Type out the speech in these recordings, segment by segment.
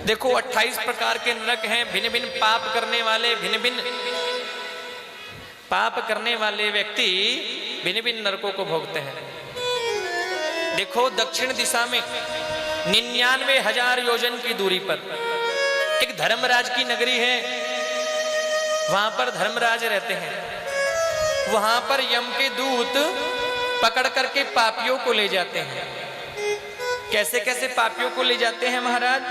देखो 28 प्रकार के नरक हैं, भिन्न भिन्न पाप करने वाले, भिन्न भिन्न पाप करने वाले व्यक्ति भिन्न भिन्न नरकों को भोगते हैं। देखो दक्षिण दिशा में 99,000 योजन की दूरी पर एक धर्मराज की नगरी है, वहां पर धर्मराज रहते हैं। वहां पर यम के दूत पकड़ करके पापियों को ले जाते हैं। कैसे कैसे पापियों को ले जाते हैं महाराज?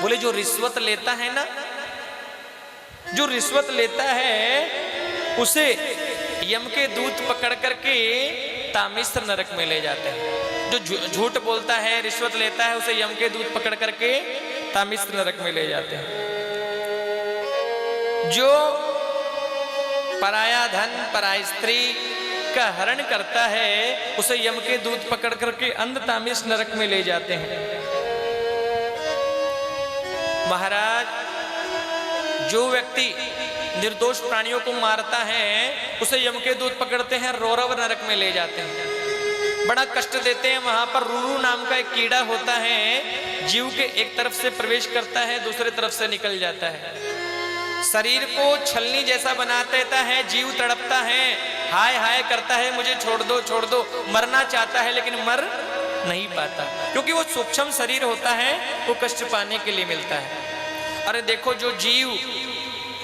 बोले जो रिश्वत लेता है ना, जो रिश्वत लेता है उसे यम के दूत पकड़ करके तामिश्र नरक में ले जाते हैं। जो झूठ बोलता है, रिश्वत लेता है, उसे यम के दूत पकड़ करके तामिश्र नरक में ले जाते हैं। जो पराया धन, पराई स्त्री का हरण करता है, उसे यम के दूत पकड़ करके अंध तामिश्र नरक में ले जाते हैं। महाराज जो व्यक्ति निर्दोष प्राणियों को मारता है, उसे यम के दूत पकड़ते हैं, रौरव नरक में ले जाते हैं, बड़ा कष्ट देते हैं। वहां पर रूरू नाम का एक कीड़ा होता है, जीव के एक तरफ से प्रवेश करता है, दूसरे तरफ से निकल जाता है, शरीर को छलनी जैसा बना देता है, जीव तड़पता है, हाय हाय करता है, मुझे छोड़ दो छोड़ दो, मरना चाहता है लेकिन मर नहीं पाता, क्योंकि वो सूक्ष्म शरीर होता है, वो कष्ट पाने के लिए मिलता है। अरे देखो जो जीव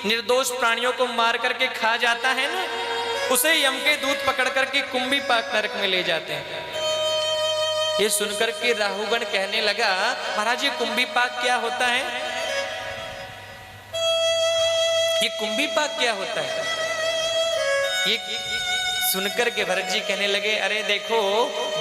निर्दोष प्राणियों को मार करके खा जाता है ना, उसे यम के दूत पकड़ करके कुंभी पाक नरक में ले जाते हैं। ये सुनकर के राहुगण कहने लगा, महाराज ये कुंभी पाक क्या होता है? ये कुंभी पाक क्या होता है? ये सुनकर के भरत जी कहने लगे, अरे देखो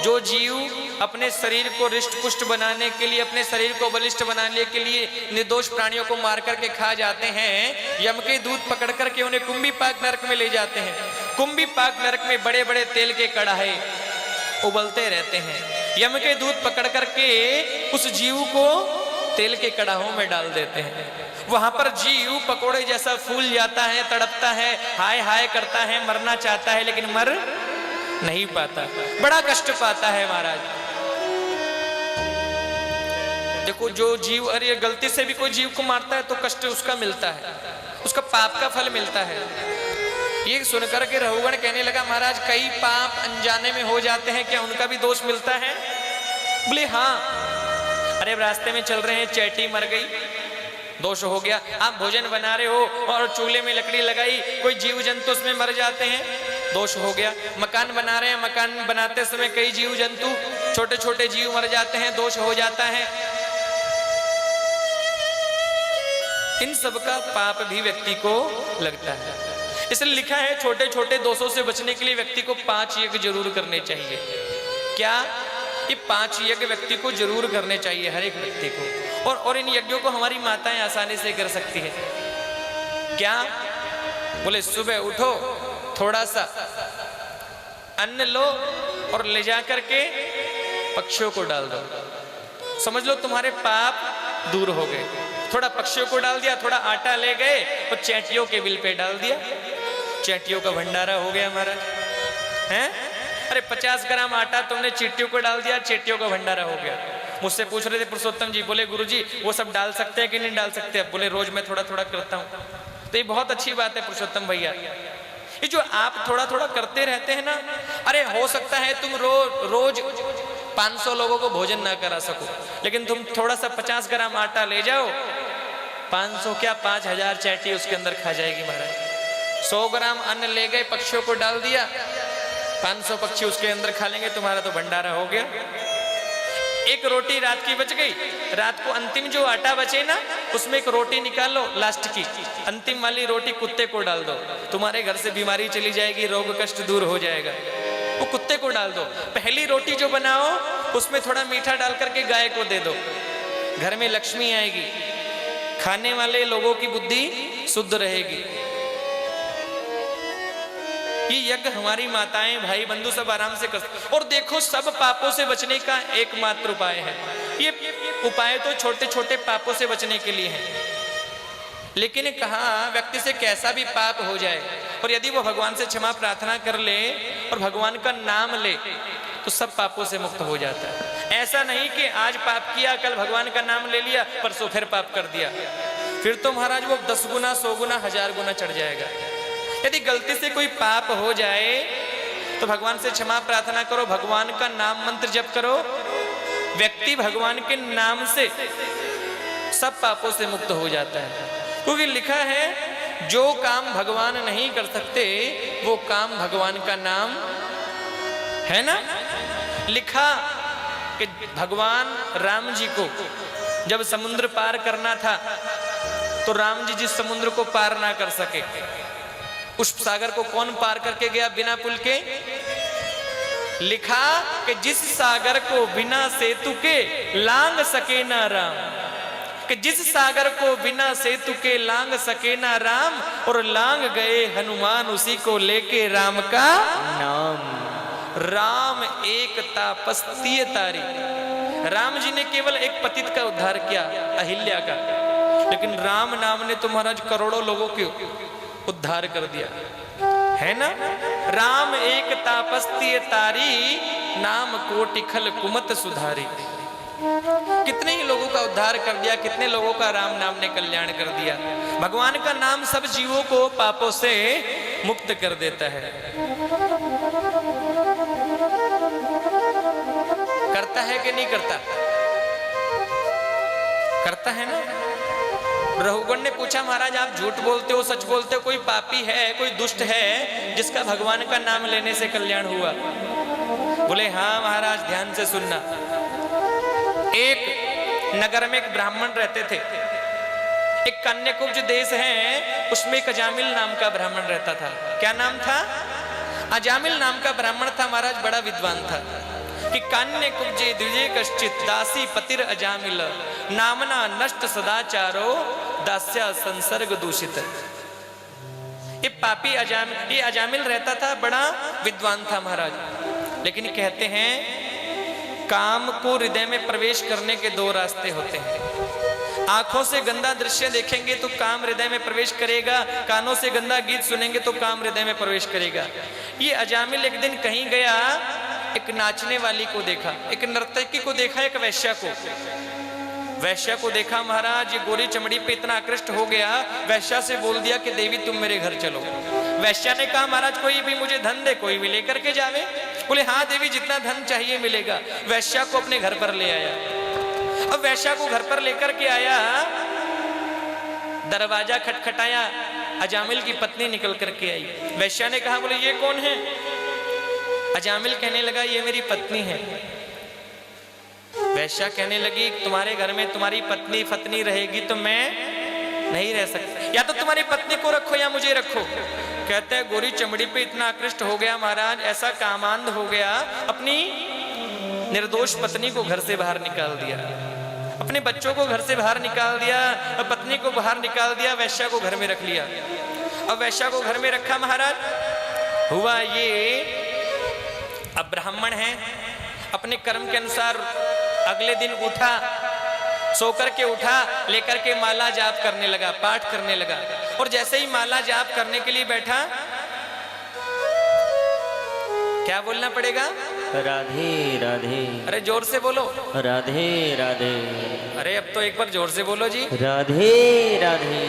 जो जीव अपने शरीर को रिष्ट पुष्ट बनाने के लिए, अपने शरीर को बलिष्ठ बनाने के लिए निर्दोष प्राणियों को मार करके खा जाते हैं, यम के दूत पकड़ करके उन्हें कुंभी पाक नरक में ले जाते हैं। कुंभी पाक नरक में बड़े बड़े तेल के कड़ाहे उबलते रहते हैं, यम के दूत पकड़ करके उस जीव को तेल के कड़ाहों में डाल देते हैं। वहां पर जीव पकोड़े जैसा फूल जाता है, तड़पता है, हाय हाय करता है, मरना चाहता है लेकिन मर नहीं पाता, बड़ा कष्ट पाता है महाराज। देखो जो जीव, अरे गलती से भी कोई जीव को मारता है तो कष्ट उसका मिलता है, उसका पाप का फल मिलता है। ये सुनकर के रहुगण कहने लगा, महाराज कई पाप अनजाने में हो जाते हैं, क्या उनका भी दोष मिलता है? बोले हाँ। अरे रास्ते में चल रहे हैं, चैटी मर गई, दोष हो गया। आप भोजन बना रहे हो और चूल्हे में लकड़ी लगाई, कोई जीव जंतु उसमें मर जाते हैं, दोष हो गया। मकान बना रहे हैं, मकान बनाते समय कई जीव जंतु, छोटे छोटे जीव मर जाते हैं, दोष हो जाता है। इन सब का पाप भी व्यक्ति को लगता है। इसलिए लिखा है छोटे छोटे दोषों से बचने के लिए व्यक्ति को 5 यज्ञ जरूर करने चाहिए। क्या? ये 5 यज्ञ व्यक्ति को जरूर करने चाहिए, हर एक व्यक्ति को। और इन यज्ञों को हमारी माताएं आसानी से कर सकती है। क्या? बोले सुबह उठो, थोड़ा सा अन्न लो और ले जा करके पक्षियों को डाल दो, समझ लो तुम्हारे पाप दूर हो गए। थोड़ा पक्षियों को डाल दिया, थोड़ा आटा ले गए और चैटियों के बिल पे डाल दिया, चैटियों का भंडारा हो गया महाराज। हैं? अरे 50 ग्राम आटा तुमने चींटियों को डाल दिया, चींटियों का भंडारा हो गया। मुझसे पूछ रहे थे पुरुषोत्तम जी, बोले गुरुजी वो सब डाल सकते हैं कि नहीं डाल सकते? अब बोले रोज मैं थोड़ा थोड़ा करता हूँ। तो ये बहुत अच्छी बात है पुरुषोत्तम भैया, ये जो आप थोड़ा थोड़ा करते रहते हैं ना। अरे हो सकता है तुम रोज 500 लोगों को भोजन ना करा सको, लेकिन तुम थोड़ा सा 50 ग्राम आटा ले जाओ, 500 क्या 5000 चैटी उसके अंदर खा जाएगी महाराज। 100 ग्राम अन्न ले गए, पक्षियों को डाल दिया, 500 पक्षी उसके अंदर खा लेंगे, तुम्हारा तो भंडारा हो गया। एक रोटी रात की बच गई, रात को अंतिम जो आटा बचे ना, उसमें एक रोटी निकालो, लास्ट की अंतिम वाली रोटी कुत्ते को डाल दो, तुम्हारे घर से बीमारी चली जाएगी, रोग कष्ट दूर हो जाएगा। वो कुत्ते को डाल दो। पहली रोटी जो बनाओ उसमें थोड़ा मीठा डाल करके गाय को दे दो, घर में लक्ष्मी आएगी, खाने वाले लोगों की बुद्धि शुद्ध रहेगी। ये यज्ञ हमारी माताएं, भाई बंधु सब आराम से कर सकते। और देखो सब पापों से बचने का एकमात्र उपाय है। ये उपाय तो छोटे छोटे पापों से बचने के लिए है, लेकिन कहा व्यक्ति से कैसा भी पाप हो जाए और यदि वो भगवान से क्षमा प्रार्थना कर ले और भगवान का नाम ले तो सब पापों से मुक्त हो जाता है। ऐसा नहीं कि आज पाप किया, कल भगवान का नाम ले लिया, परसों फिर पाप कर दिया, फिर तो महाराज वो 10 गुना 100 गुना 1000 गुना चढ़ जाएगा। यदि गलती से कोई पाप हो जाए तो भगवान से क्षमा प्रार्थना करो, भगवान का नाम मंत्र जप करो, व्यक्ति भगवान के नाम से सब पापों से मुक्त हो जाता है। क्योंकि लिखा है जो काम भगवान नहीं कर सकते वो काम भगवान का नाम है ना। लिखा कि भगवान राम जी को जब समुद्र पार करना था तो राम जी जिस समुद्र को पार ना कर सके, उस सागर को कौन पार करके गया बिना पुल के? लिखा कि जिस सागर को बिना सेतु के लांग सके ना राम, कि जिस सागर को बिना सेतु के लांग सके ना राम, और लांग गए हनुमान उसी को लेके राम का नाम। राम एक तापस्तीय तारी, राम जी ने केवल एक पतित का उद्धार किया, अहिल्या का, लेकिन राम नाम ने तो महाराज करोड़ों लोगों के उद्धार कर दिया है ना। राम एक तापस्तीय तारी, नाम कोटि खल कुमत सुधारी। कितने ही लोगों का उद्धार कर दिया, कितने लोगों का राम नाम ने कल्याण कर दिया। भगवान का नाम सब जीवों को पापों से मुक्त कर देता है। करता है कि नहीं करता? करता है ना। रघुगण ने पूछा महाराज आप झूठ बोलते हो सच बोलते हो, कोई पापी है, कोई दुष्ट है जिसका भगवान का नाम लेने से कल्याण हुआ? बोले हाँ महाराज, ध्यान से सुनना। एक नगर में एक ब्राह्मण रहते थे, एक कन्याकुब्ज देश है, उसमें एक अजामिल नाम का ब्राह्मण रहता था। क्या नाम था? अजामिल नाम का ब्राह्मण था महाराज, बड़ा विद्वान था। कि कन्याकुब्जे द्विजे कश्चित दासी पतिर अजामिल, नामना नष्ट सदाचारो दास्या संसर्ग दूषित। ये पापी ये अजामिल रहता था, बड़ा विद्वान था महाराज। लेकिन कहते हैं काम को हृदय में प्रवेश करने के दो रास्ते होते हैं। आंखों से गंदा दृश्य देखेंगे तो काम हृदय में प्रवेश करेगा, कानों से गंदा गीत सुनेंगे तो काम हृदय में प्रवेश करेगा। ये अजामिल एक दिन कहीं गया, एक नाचने वाली को देखा, एक नर्तकी को देखा, एक वैश्या को। वैश्या को देखा महाराज, ये गोरी चमड़ी पे इतना आकृष्ट हो गया, वैश्या से बोल दिया कि देवी तुम मेरे घर चलो। वैश्या ने कहा महाराज कोई भी मुझे धन दे, कोई भी लेकर के जावे। बोले हाँ देवी जितना धन चाहिए मिलेगा। वैश्या को अपने घर पर ले आया। अब वैश्या को घर पर लेकर के आया, दरवाजा खटखटाया, अजामिल की पत्नी निकल करके आई। वैश्या ने कहा बोले ये कौन है? अजामिल कहने लगा ये मेरी पत्नी है। वैश्या कहने लगी तुम्हारे घर में तुम्हारी पत्नी फतनी रहेगी तो मैं नहीं रह सकता, या तो तुम्हारी पत्नी को रखो या मुझे रखो। कहते हैं गोरी चमड़ी पे इतना आकृष्ट हो गया महाराज, ऐसा कामांध हो गया, अपनी निर्दोष पत्नी को घर से बाहर निकाल दिया, अपने बच्चों को घर से बाहर निकाल दिया, पत्नी को बाहर निकाल दिया, वैश्या को घर में रख लिया। अब वैश्या को घर में रखा महाराज, हुआ ये अब ब्राह्मण है, अपने कर्म के अनुसार अगले दिन उठा, सोकर के उठा, लेकर के माला जाप करने लगा, पाठ करने लगा। और जैसे ही माला जाप करने के लिए बैठा, क्या बोलना पड़ेगा? राधे राधे। अरे जोर से बोलो। राधे राधे। अरे अब तो एक बार जोर से बोलो जी। राधे राधे।